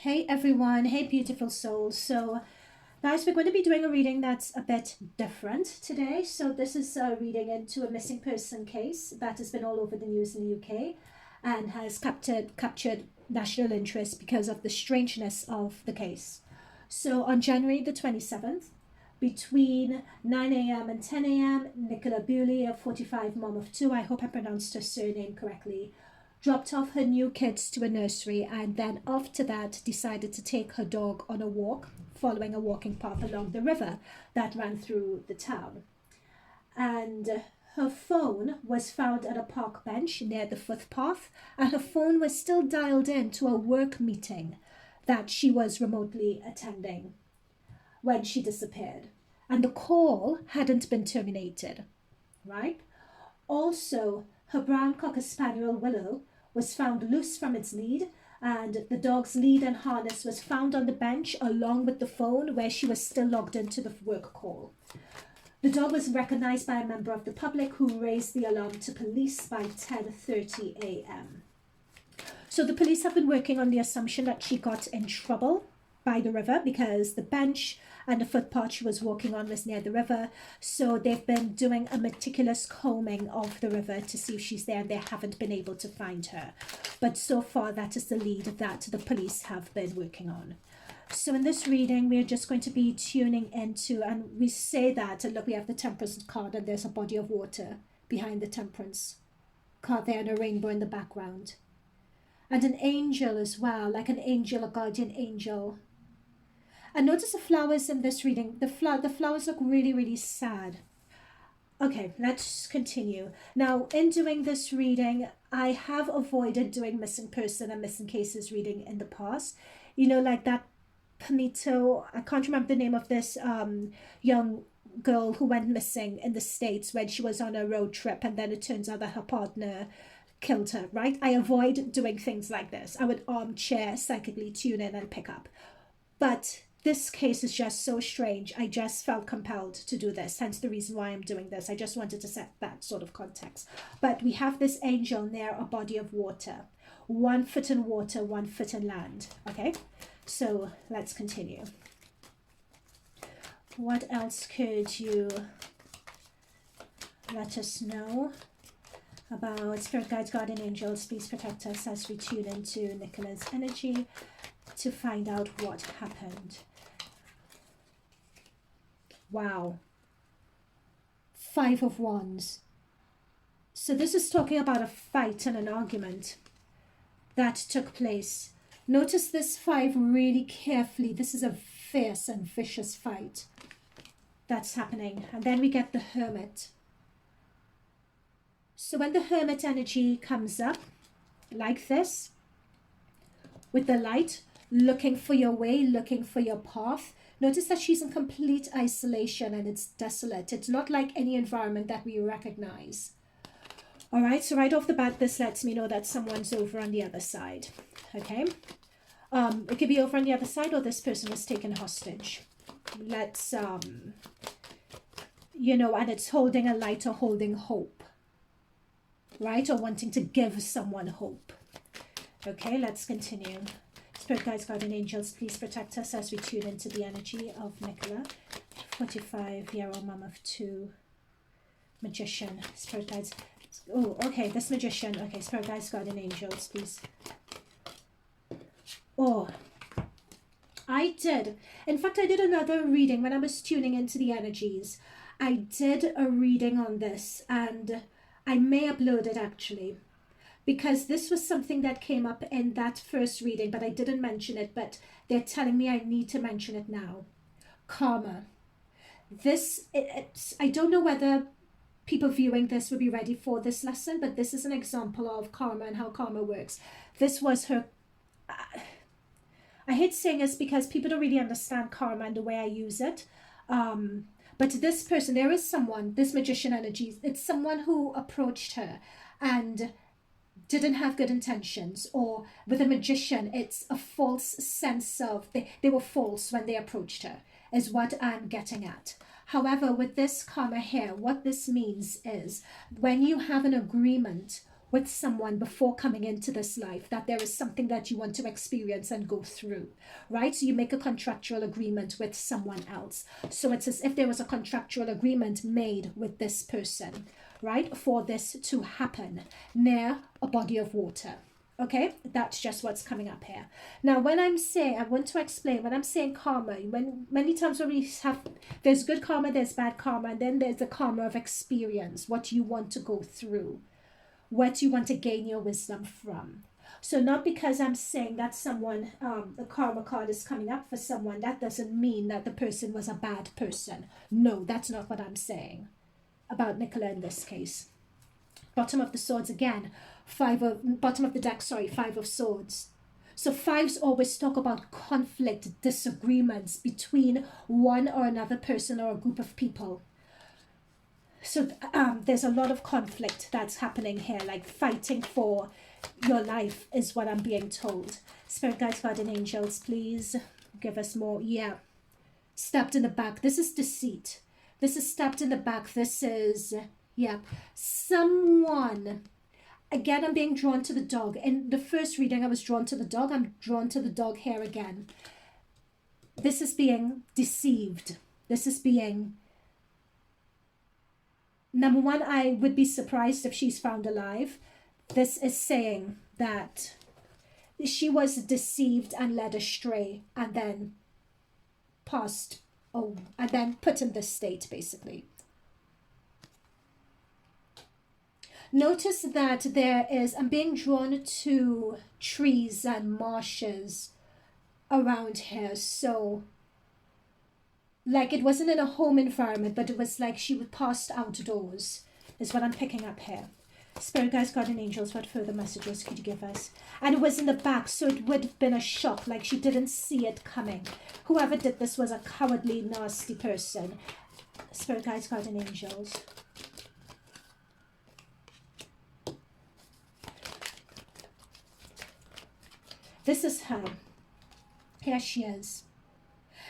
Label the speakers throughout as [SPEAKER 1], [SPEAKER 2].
[SPEAKER 1] Hey everyone, hey beautiful souls. So guys, we're going to be doing a reading that's a bit different today. So this is a reading into a missing person case that has been all over the news in the UK and has captured national interest because of the strangeness of the case. So on January the 27th, between 9 a.m. and 10 a.m., Nicola Bulley, a 45 mom of two, I hope I pronounced her surname correctly, dropped off her new kids to a nursery, and then after that decided to take her dog on a walk following a walking path along the river that ran through the town. And her phone was found at a park bench near the footpath, and her phone was still dialed in to a work meeting that she was remotely attending when she disappeared. And the call hadn't been terminated, right? Also, her brown cocker spaniel Willow was found loose from its lead, and the dog's lead and harness was found on the bench along with the phone where she was still logged into the work call. The dog was recognized by a member of the public who raised the alarm to police by 10:30 a.m. So the police have been working on the assumption that she got in trouble by the river because the bench and the footpath she was walking on was near the river. So they've been doing a meticulous combing of the river to see if she's there, and they haven't been able to find her. But so far, that is the lead that the police have been working on. So in this reading, we are just going to be tuning into, and we say that, and look, we have the Temperance card, and there's a body of water behind the Temperance card there, and a rainbow in the background. And an angel as well, like an angel, a guardian angel. And notice the flowers in this reading. The flowers look really, really sad. Okay, let's continue. Now, in doing this reading, I have avoided doing missing person and missing cases reading in the past. You know, like that Panito, I can't remember the name of this young girl who went missing in the States when she was on a road trip, and then it turns out that her partner killed her, right? I avoid doing things like this. I would armchair psychically tune in and pick up. But this case is just so strange. I just felt compelled to do this, hence the reason why I'm doing this. I just wanted to set that sort of context. But we have this angel near a body of water. 1 foot in water, 1 foot in land. Okay, so let's continue. What else could you let us know about spirit guides, guardian angels? Please protect us as we tune into Nicola's energy to find out what happened. Wow. 5 of Wands. So this is talking about a fight and an argument that took place. Notice this 5 really carefully. This is a fierce and vicious fight that's happening. And then we get the Hermit. So when the Hermit energy comes up like this, with the light, looking for your way, looking for your path, notice that she's in complete isolation and it's desolate. It's not like any environment that we recognize. All right, so right off the bat, this lets me know that someone's over on the other side. Okay, it could be over on the other side, or this person was taken hostage. Let's, you know, and it's holding a light or holding hope, right? Or wanting to give someone hope. Okay, let's continue. Spirit guides, guardian angels, please protect us as we tune into the energy of Nicola, 45-year-old mom of two, magician, spirit guides. Oh, okay, this magician. Okay, spirit guides, guardian angels, please. Oh, I did. In fact, I did another reading when I was tuning into the energies. I did a reading on this, and I may upload it actually, because this was something that came up in that first reading, but I didn't mention it, but they're telling me I need to mention it now. Karma. This, I don't know whether people viewing this would be ready for this lesson, but this is an example of karma and how karma works. This was her... I hate saying this because people don't really understand karma and the way I use it. But this person, there is someone, this magician energy, it's someone who approached her and didn't have good intentions, or with a magician, it's a false sense of, they were false when they approached her, is what I'm getting at. However, with this karma here, what this means is when you have an agreement with someone before coming into this life, that there is something that you want to experience and go through, right? So you make a contractual agreement with someone else. So it's as if there was a contractual agreement made with this person, right, for this to happen near a body of water. Okay, that's just what's coming up here. Now, when I'm saying, I want to explain, when I'm saying karma, when many times when we have, there's good karma, there's bad karma, and then there's the karma of experience, what you want to go through, what you want to gain your wisdom from. So not because I'm saying that someone, the karma card is coming up for someone, that doesn't mean that the person was a bad person. No, that's not what I'm saying about Nicola in this case. Bottom of the swords again, bottom of the deck, sorry, 5 of swords. So 5s always talk about conflict, disagreements between one or another person or a group of people. So there's a lot of conflict that's happening here, like fighting for your life is what I'm being told. Spirit guides, guardian angels, please give us more. Yeah. Stabbed in the back. This is deceit. This is stabbed in the back. This is, yeah, someone. Again, I'm being drawn to the dog. In the first reading, I was drawn to the dog. I'm drawn to the dog here again. This is being deceived. This is being... Number one, I would be surprised if she's found alive. This is saying that she was deceived and led astray and then passed, and then put in this state, basically. Notice that there is, I'm being drawn to trees and marshes around here. So, like it wasn't in a home environment, but it was like she was passed outdoors, is what I'm picking up here. Spirit guides, guardian angels, what further messages could you give us? And it was in the back, so it would have been a shock, like she didn't see it coming. Whoever did this was a cowardly, nasty person. Spirit guides, guardian angels. This is her. Here she is.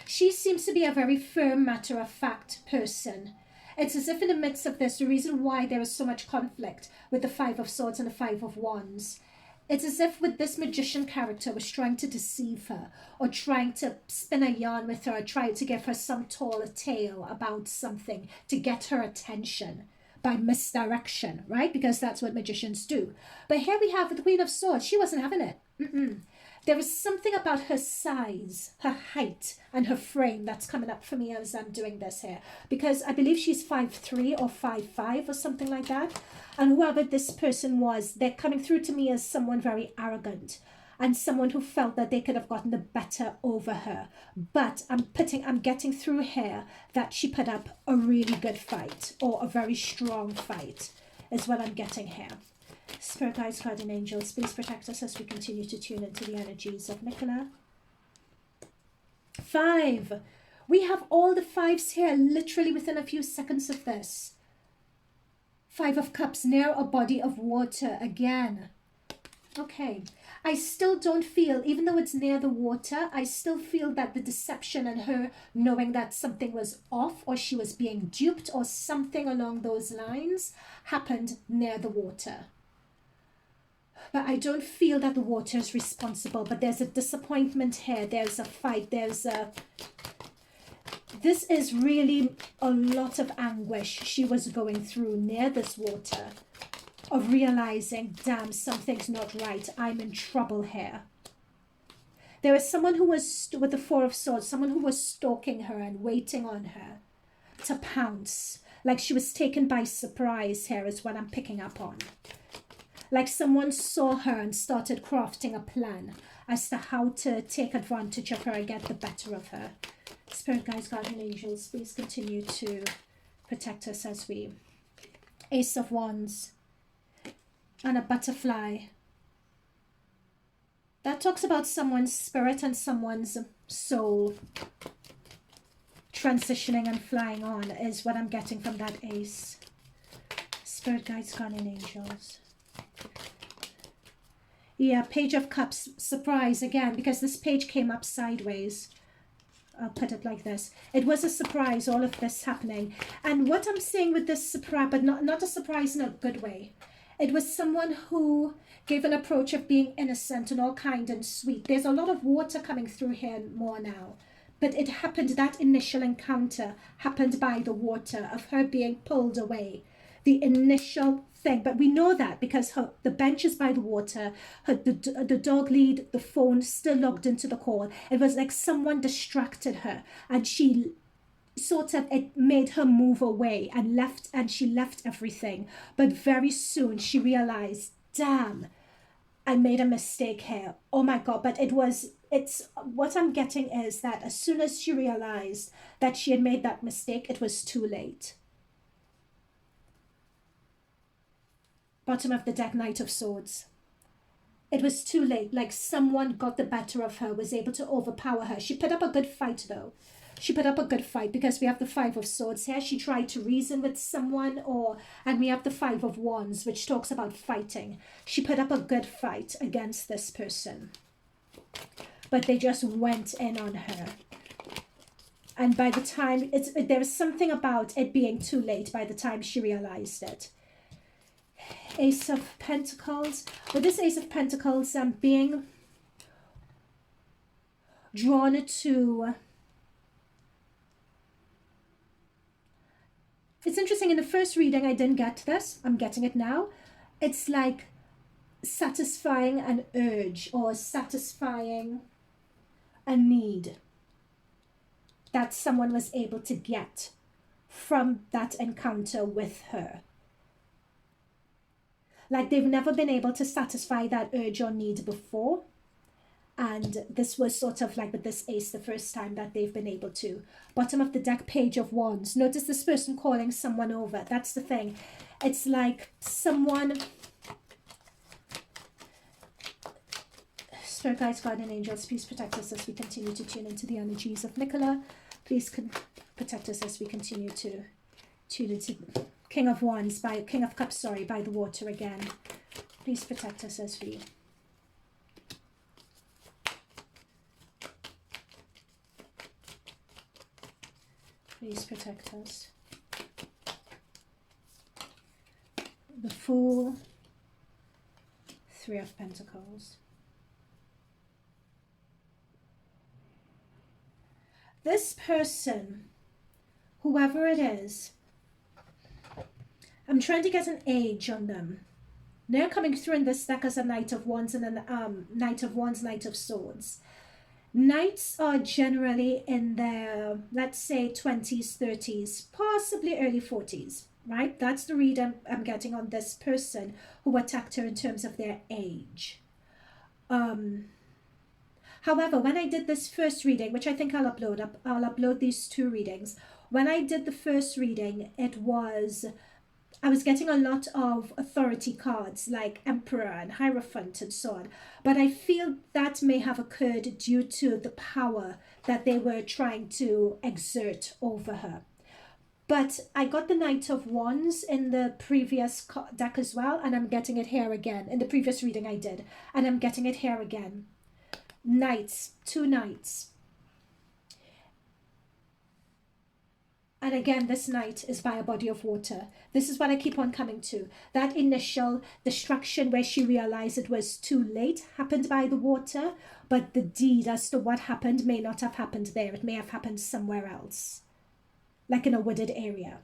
[SPEAKER 1] She seems to be a very firm, matter-of-fact person. It's as if in the midst of this, the reason why there is so much conflict with the 5 of swords and the 5 of wands, it's as if with this magician character was trying to deceive her or trying to spin a yarn with her, or try to give her some tall tale about something to get her attention by misdirection, right? Because that's what magicians do. But here we have the Queen of Swords. She wasn't having it. There is something about her size, her height, and her frame that's coming up for me as I'm doing this here. Because I believe she's 5'3" or 5'5" or something like that. And whoever this person was, they're coming through to me as someone very arrogant and someone who felt that they could have gotten the better over her. But I'm getting through here that she put up a really good fight, or a very strong fight, is what I'm getting here. Spirit guides, guardian angels, please protect us as we continue to tune into the energies of Nicola. 5. We have all the 5s here, literally within a few seconds of this. 5 of Cups, near a body of water again. Okay. I still don't feel, even though it's near the water, I still feel that the deception and her knowing that something was off or she was being duped or something along those lines happened near the water. But I don't feel that the water is responsible. But there's a disappointment here. There's a fight. This is really a lot of anguish she was going through near this water. Of realizing, damn, something's not right. I'm in trouble here. There is someone who was, with the 4 of Swords, someone who was stalking her and waiting on her to pounce. Like she was taken by surprise here is what I'm picking up on. Like someone saw her and started crafting a plan as to how to take advantage of her and get the better of her. Spirit guides, guardian angels, please continue to protect us as we... Ace of Wands and a butterfly. That talks about someone's spirit and someone's soul transitioning and flying on is what I'm getting from that ace. Spirit guides, guardian angels. Yeah, Page of Cups, surprise again, because this page came up sideways. I'll put it like this. It was a surprise, all of this happening. And what I'm saying with this surprise, but not a surprise in a good way. It was someone who gave an approach of being innocent and all kind and sweet. There's a lot of water coming through here more now. But it happened, that initial encounter happened by the water, of her being pulled away. The initial thing. But we know that because the bench is by the water, the dog lead, the phone still logged into the call. It was like someone distracted her, and she sort of, it made her move away and she left everything. But very soon she realized, damn, I made a mistake here. Oh my God. But it's what I'm getting is that as soon as she realized that she had made that mistake, it was too late. Bottom of the deck, Knight of Swords. It was too late. Like someone got the better of her, was able to overpower her. She put up a good fight though. She put up a good fight because we have the Five of Swords here. She tried to reason with someone, and we have the Five of Wands, which talks about fighting. She put up a good fight against this person. But they just went in on her. And by the time, there was something about it being too late by the time she realized it. Ace of Pentacles. With this Ace of Pentacles, I'm being drawn to... It's interesting, in the first reading I didn't get this. I'm getting it now. It's like satisfying an urge or satisfying a need that someone was able to get from that encounter with her. Like they've never been able to satisfy that urge or need before. And this was sort of like with this ace the first time that they've been able to. Bottom of the deck, Page of Wands. Notice this person calling someone over. That's the thing. It's like someone... Spirit guides, guardian angels, please protect us as we continue to tune into the energies of Nicola. Please protect us as we continue to tune into King of Wands, King of Cups, sorry, by the water again. Please protect us as we... Please protect us. The Fool, Three of Pentacles. This person, whoever it is, I'm trying to get an age on them. They're coming through in this deck as a Knight of Wands and a Knight of Wands, Knight of Swords. Knights are generally in their, let's say, 20s, 30s, possibly early 40s, right? That's the read I'm getting on this person who attacked her in terms of their age. However, when I did this first reading, which I think I'll upload these two readings. When I did the first reading, I was getting a lot of authority cards like Emperor and Hierophant and so on. But I feel that may have occurred due to the power that they were trying to exert over her. But I got the Knight of Wands in the previous deck as well, and I'm getting it here again. In the previous reading I did, and I'm getting it here again. Knights, two knights. And again, this knight is by a body of water. This is what I keep on coming to. That initial distraction where she realized it was too late happened by the water, but the deed as to what happened may not have happened there. It may have happened somewhere else, like in a wooded area.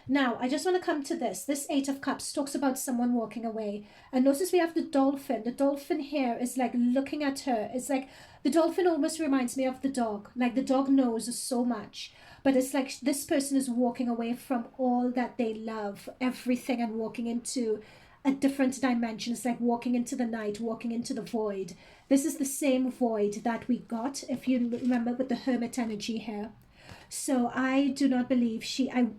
[SPEAKER 1] Now, I just want to come to this. This Eight of Cups talks about someone walking away. And notice we have the dolphin. The dolphin here is like looking at her. It's like the dolphin almost reminds me of the dog. Like the dog knows so much. But it's like this person is walking away from all that they love, everything, and walking into a different dimension. It's like walking into the night, walking into the void. This is the same void that we got, if you remember, with the hermit energy here. So I do not believe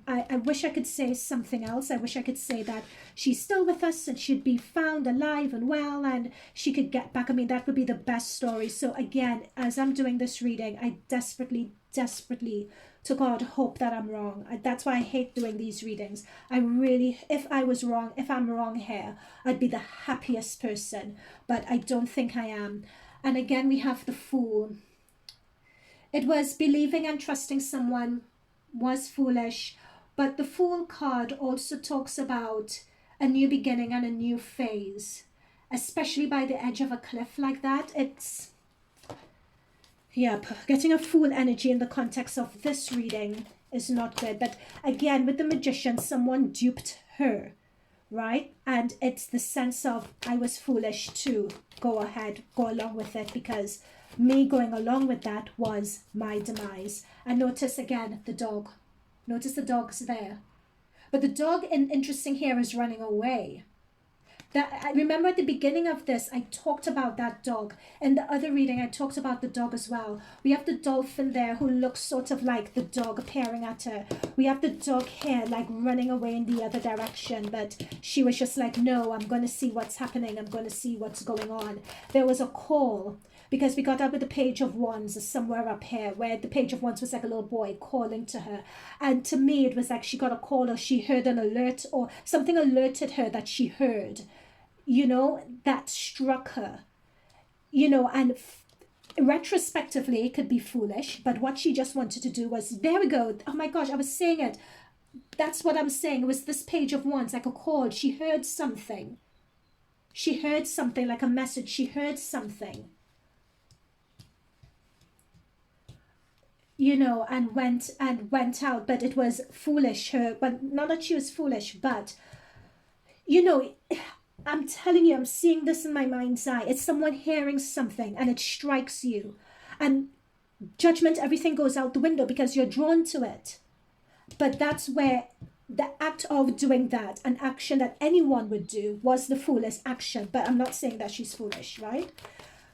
[SPEAKER 1] I wish I could say something else. I wish I could say that she's still with us and she'd be found alive and well and she could get back. I mean, that would be the best story. So again, as I'm doing this reading, I desperately to God hope that I'm wrong. That's why I hate doing these readings. I really, if I'm wrong here, I'd be the happiest person, but I don't think I am. And again, we have the Fool. It was believing and trusting someone was foolish, but the Fool card also talks about a new beginning and a new phase, especially by the edge of a cliff like that. It's, yep, getting a Fool energy in the context of this reading is not good. But again, with the Magician, someone duped her, right? And it's the sense of, I was foolish to go ahead, go along with it, because me going along with that was my demise. And notice again the dog. Notice the dog's there. But the dog, interesting here, is running away. That, I remember at the beginning of this, I talked about that dog. In the other reading, I talked about the dog as well. We have the dolphin there who looks sort of like the dog appearing at her. We have the dog here like running away in the other direction, but she was just like, no, I'm going to see what's happening. I'm going to see what's going on. There was a call, because we got up with the Page of Wands somewhere up here, where the Page of Wands was like a little boy calling to her. And to me, it was like she got a call, or she heard an alert, or something alerted her that she heard, you know, that struck her, you know. And retrospectively, it could be foolish, but what she just wanted to do was, there we go. Oh my gosh, I was saying it. That's what I'm saying. It was this Page of Wands, like a call. She heard something. She heard something, like a message. She heard something, you know, and went out. But it was foolish, her, but not that she was foolish, but, you know, I'm telling you, I'm seeing this in my mind's eye. It's someone hearing something and it strikes you, and judgment, everything goes out the window because you're drawn to it. But that's where the act of doing that, an action that anyone would do, was the foolish action. But I'm not saying that she's foolish, right?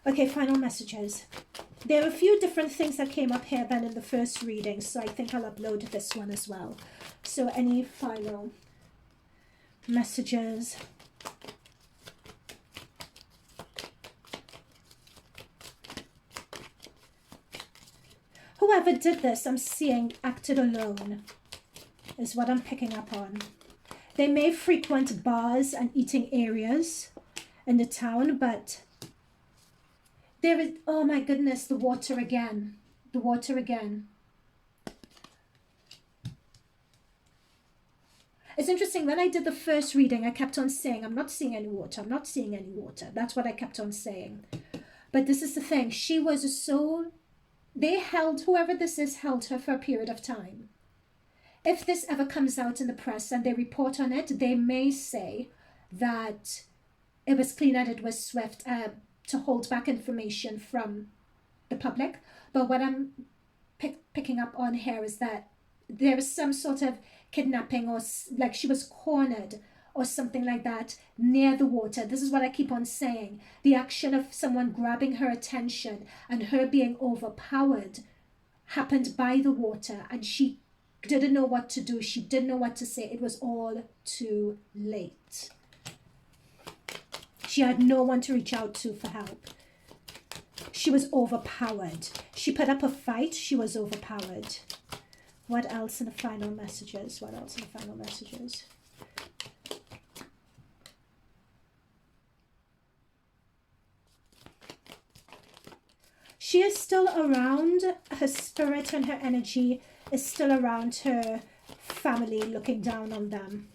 [SPEAKER 1] Okay, final messages. There are a few different things that came up here than in the first reading, so I think I'll upload this one as well. So any final messages? Whoever did this, I'm seeing, acted alone, is what I'm picking up on. They may frequent bars and eating areas in the town, but there is, oh my goodness, the water again. The water again. It's interesting, when I did the first reading, I kept on saying, I'm not seeing any water, I'm not seeing any water. That's what I kept on saying. But this is the thing, she was so, they held, whoever this is, held her for a period of time. If this ever comes out in the press and they report on it, they may say that it was clean and it was swift, to hold back information from the public. But what I'm picking up on here is that there is some sort of kidnapping, or like she was cornered or something like that near the water. This is what I keep on saying. The action of someone grabbing her attention and her being overpowered happened by the water, and she didn't know what to do. She didn't know what to say. It was all too late. She had no one to reach out to for help. She was overpowered. She put up a fight. She was overpowered. What else in the final messages? What else in the final messages? She is still around. Her spirit and her energy is still around her family, looking down on them.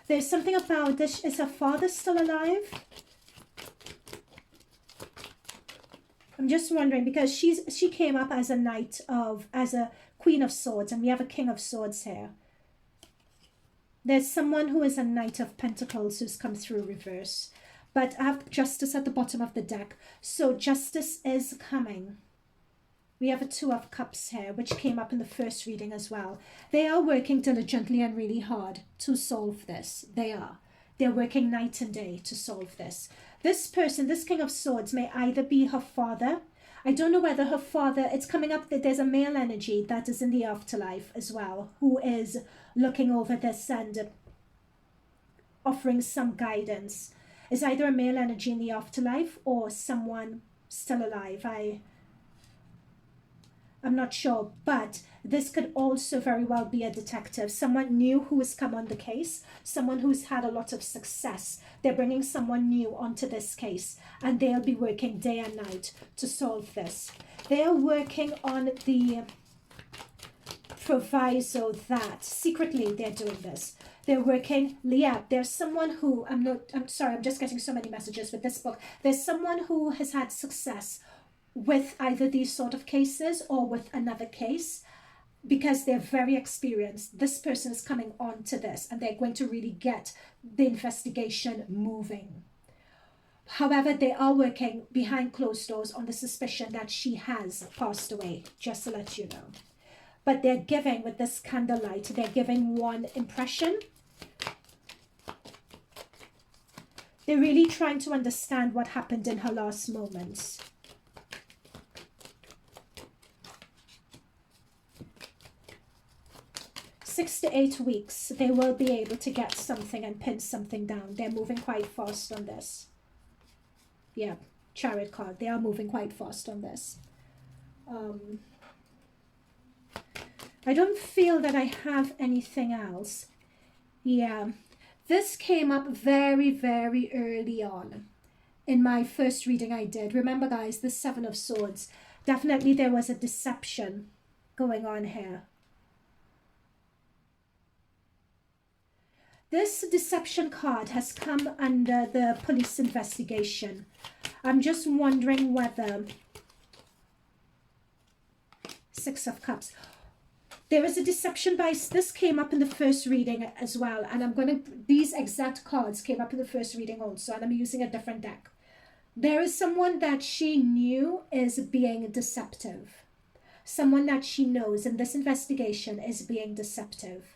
[SPEAKER 1] There's something about this. Is her father still alive? I'm just wondering, because she came up as a knight of, as a Queen of Swords, and we have a King of Swords here. There's someone who is a Knight of Pentacles who's come through reverse. But I have Justice at the bottom of the deck. So Justice is coming. We have a Two of Cups here, which came up in the first reading as well. They are working diligently and really hard to solve this. They are. They're working night and day to solve this. This person, this King of Swords, may either be her father. I don't know whether her father, it's coming up that there's a male energy that is in the afterlife as well, who is looking over this and offering some guidance. Is either a male energy in the afterlife or someone still alive. I'm not sure, but this could also very well be a detective, someone new who has come on the case, someone who's had a lot of success. They're bringing someone new onto this case, and they'll be working day and night to solve this. They are working on the proviso that secretly they're doing this. They're working, yeah, there's someone who, I'm sorry, I'm just getting so many messages with this book. There's someone who has had success with either these sort of cases or with another case, because they're very experienced. This person is coming on to this and they're going to really get the investigation moving. However, they are working behind closed doors on the suspicion that she has passed away, just to let you know. But they're giving, with this candlelight, they're giving one impression. They're really trying to understand what happened in her last moments. Six to 8 weeks, they will be able to get something and pin something down. They're moving quite fast on this. Yeah, Chariot card. They are moving quite fast on this. I don't feel that I have anything else. Yeah, this came up very, very early on in my first reading I did. Remember, guys, the Seven of Swords. Definitely there was a deception going on here. This deception card has come under the police investigation. I'm just wondering whether... Six of Cups. There is a deception by... This came up in the first reading as well. And I'm going to... These exact cards came up in the first reading also. And I'm using a different deck. There is someone that she knew is being deceptive. Someone that she knows in this investigation is being deceptive.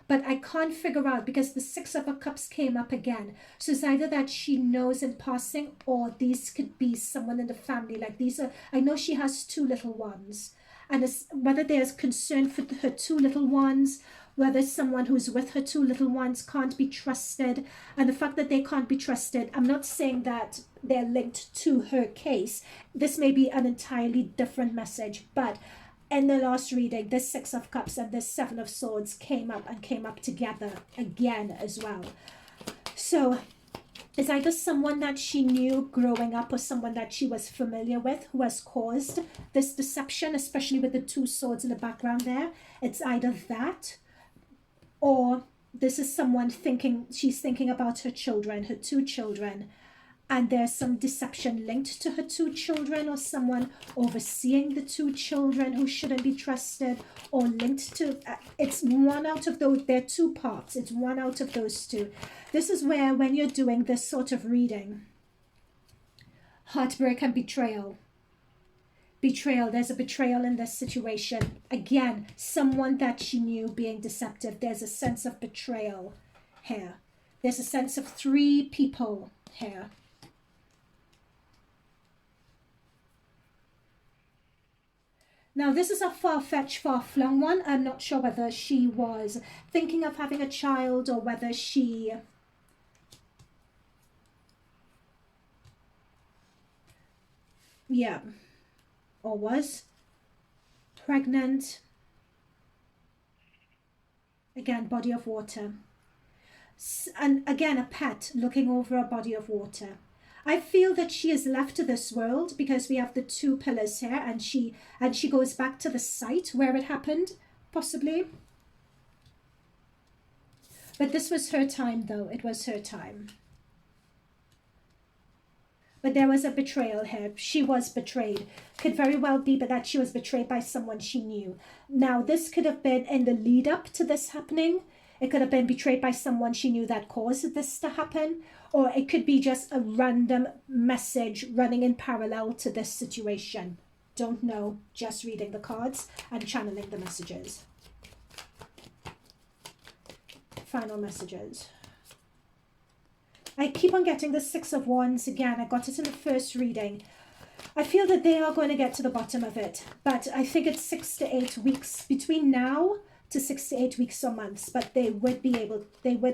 [SPEAKER 1] But I can't figure out, because the Six of Cups came up again. So it's either that she knows in passing, or these could be someone in the family. Like these are, I know she has 2 little ones. And it's whether there's concern for her 2 little ones, whether someone who's with her 2 little ones can't be trusted. And the fact that they can't be trusted, I'm not saying that they're linked to her case. This may be an entirely different message, but in the last reading, this Six of Cups and this Seven of Swords came up together again as well. So it's either someone that she knew growing up or someone that she was familiar with who has caused this deception, especially with the 2 swords in the background there. It's either that, or this is someone thinking, she's thinking about her children, her 2 children, and there's some deception linked to her 2 children, or someone overseeing the 2 children who shouldn't be trusted, or linked to... it's one out of those. There are 2 parts. It's one out of those 2. This is where, when you're doing this sort of reading, heartbreak and betrayal. Betrayal. There's a betrayal in this situation. Again, someone that she knew being deceptive. There's a sense of betrayal here. There's a sense of 3 people here. Now, this is a far-fetched, far-flung one. I'm not sure whether she was thinking of having a child or whether she... Yeah. Or was pregnant. Again, body of water. And again, a pet looking over a body of water. I feel that she is left to this world because we have the 2 pillars here, and she goes back to the site where it happened, possibly. But this was her time, though. It was her time. But there was a betrayal here. She was betrayed. Could very well be, but that she was betrayed by someone she knew. Now, this could have been in the lead up to this happening. It could have been betrayed by someone she knew that caused this to happen. Or it could be just a random message running in parallel to this situation. Don't know, just reading the cards and channeling the messages. Final messages. I keep on getting the Six of Wands again. I got it in the first reading. I feel that they are going to get to the bottom of it. But I think it's 6 to 8 weeks between now to 6 to 8 weeks or months. But they would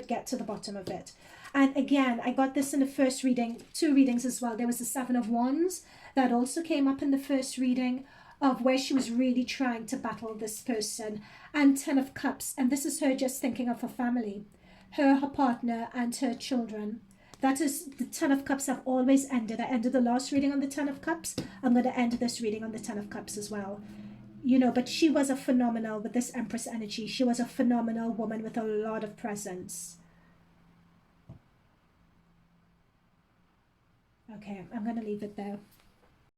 [SPEAKER 1] get to the bottom of it. And again, I got this in the first reading, 2 readings as well. There was the Seven of Wands that also came up in the first reading, of where she was really trying to battle this person. And 10 of Cups. And this is her just thinking of her family, her partner, and her children. That is, the 10 of Cups have always ended. I ended the last reading on the 10 of Cups. I'm going to end this reading on the 10 of Cups as well. you know, but she was a phenomenal, with this Empress energy, she was a phenomenal woman with a lot of presence. Okay, I'm going to leave it there.